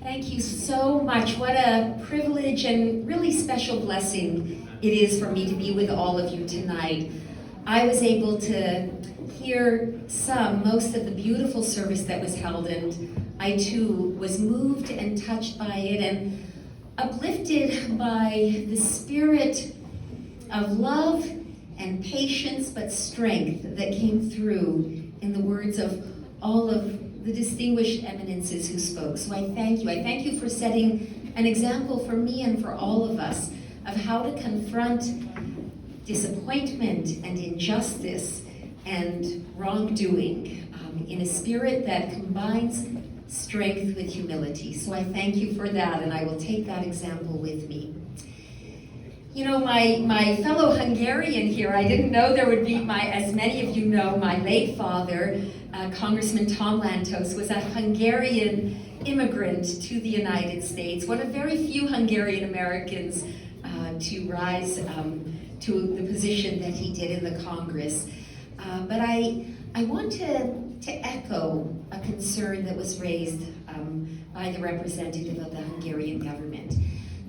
Thank you so much. What a privilege and really special blessing it is for me to be with all of you tonight. I was able to hear most of the beautiful service that was held, and I too was moved and touched by it and uplifted by the spirit of love and patience, but strength that came through in the words of all of the distinguished eminences who spoke. So I thank you. I thank you for setting an example for me and for all of us of how to confront disappointment and injustice and wrongdoing in a spirit that combines strength with humility. So I thank you for that, and I will take that example with me. You know, my fellow Hungarian here, I didn't know there would be as many of you know, my late father, Congressman Tom Lantos, was a Hungarian immigrant to the United States, one of very few Hungarian Americans to rise to the position that he did in the Congress. But I want to echo a concern that was raised by the representative of the Hungarian government.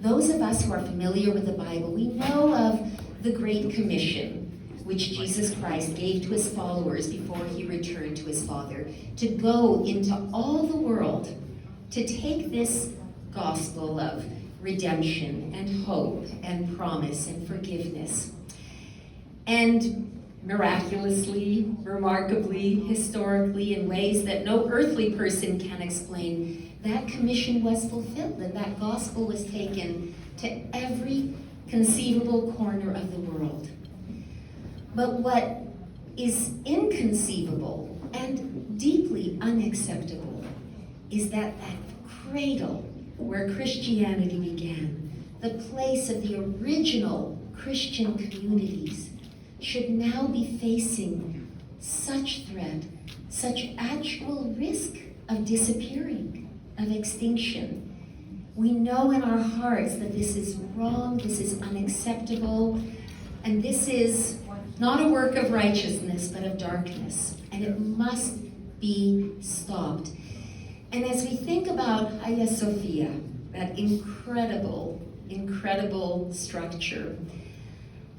Those of us who are familiar with the Bible, we know of the Great Commission, which Jesus Christ gave to his followers before he returned to his Father, to go into all the world, to take this gospel of redemption and hope and promise and forgiveness. And miraculously, remarkably, historically, in ways that no earthly person can explain, that commission was fulfilled, and that gospel was taken to every conceivable corner of the world. But what is inconceivable and deeply unacceptable is that cradle where Christianity began, the place of the original Christian communities, should now be facing such threat, such actual risk of disappearing, of extinction. We know in our hearts that this is wrong, this is unacceptable, and this is not a work of righteousness, but of darkness, and it must be stopped. And as we think about Hagia Sophia, that incredible, incredible structure,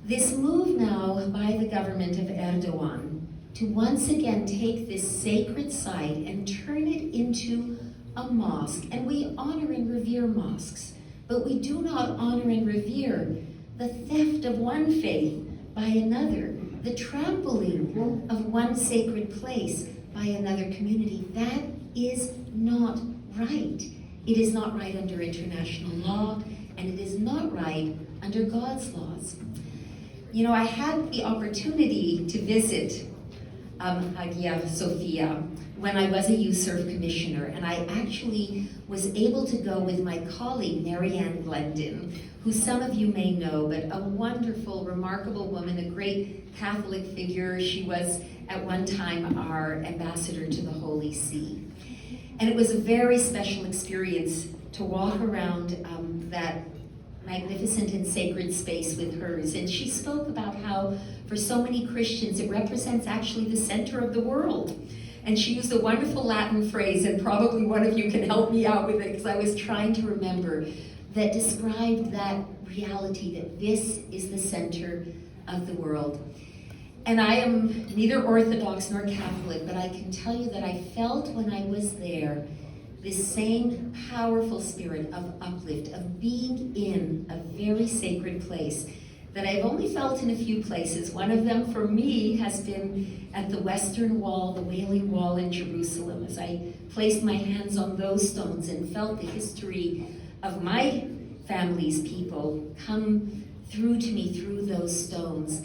this move now by the government of Erdogan to once again take this sacred site and turn it into a mosque. And we honor and revere mosques, but we do not honor and revere the theft of one faith by another, the trampling of one sacred place by another community. That is not right. It is not right under international law, and it is not right under God's laws. You know, I had the opportunity to visit Hagia Sophia when I was a youth serve commissioner, and I actually was able to go with my colleague, Marianne Glendon, who some of you may know, but a wonderful, remarkable woman, a great Catholic figure. She was at one time our ambassador to the Holy See. And it was a very special experience to walk around that magnificent and sacred space with hers. And she spoke about how, for so many Christians, it represents actually the center of the world. And she used a wonderful Latin phrase, and probably one of you can help me out with it, because I was trying to remember, that described that reality, that this is the center of the world. And I am neither Orthodox nor Catholic, but I can tell you that I felt when I was there this same powerful spirit of uplift, of being in a very sacred place that I've only felt in a few places. One of them for me has been at the Western Wall, the Wailing Wall in Jerusalem, as I placed my hands on those stones and felt the history of my family's people come through to me through those stones.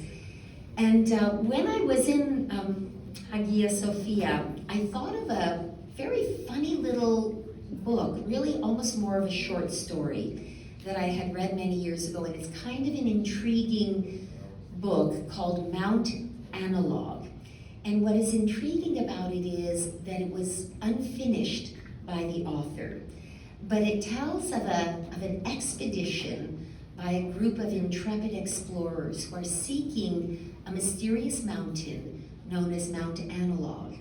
And when I was in Hagia Sophia, I thought of a very funny little book, really almost more of a short story that I had read many years ago, and it's kind of an intriguing book called Mount Analog. And what is intriguing about it is that it was unfinished by the author, but it tells of an expedition by a group of intrepid explorers who are seeking a mysterious mountain known as Mount Analog.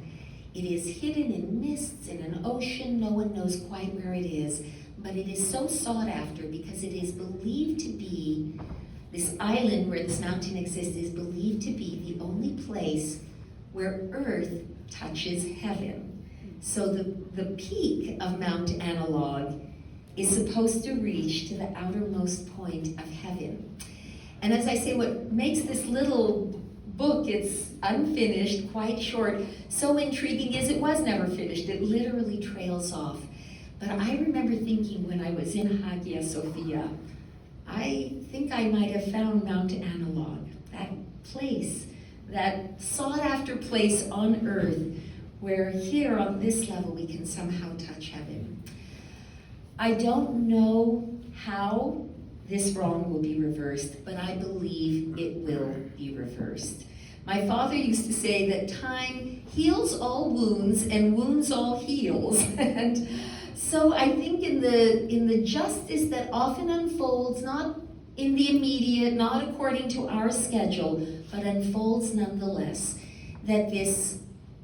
It is hidden in mists in an ocean. No one knows quite where it is, but it is so sought after because it is believed to be, this island where this mountain exists is believed to be the only place where earth touches heaven. So the peak of Mount Analog is supposed to reach to the outermost point of heaven. And as I say, what makes this little book, it's unfinished, quite short, so intriguing is it was never finished. It literally trails off. But I remember thinking when I was in Hagia Sophia, I think I might have found Mount Analog, that place, that sought-after place on earth where here on this level we can somehow touch heaven. I don't know how this wrong will be reversed, but I believe it will be reversed. My father used to say that time heals all wounds and wounds all heals. And so I think in the justice that often unfolds, not in the immediate, not according to our schedule, but unfolds nonetheless, that this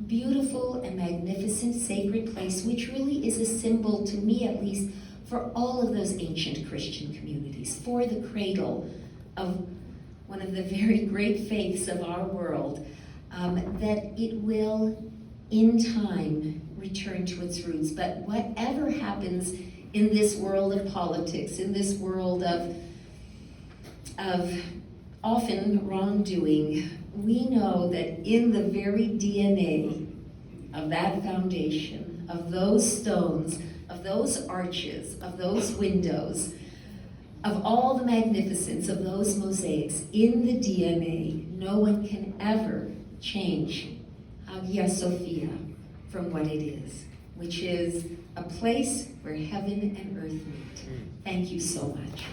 beautiful and magnificent sacred place, which really is a symbol, to me at least, for all of those ancient Christian communities, for the cradle of one of the very great faiths of our world, that it will, in time, return to its roots. But whatever happens in this world of politics, in this world of often wrongdoing, we know that in the very DNA of that foundation, of those stones, of those arches, of those windows, of all the magnificence of those mosaics, in the DNA, no one can ever change Hagia Sophia from what it is, which is a place where heaven and earth meet. Thank you so much.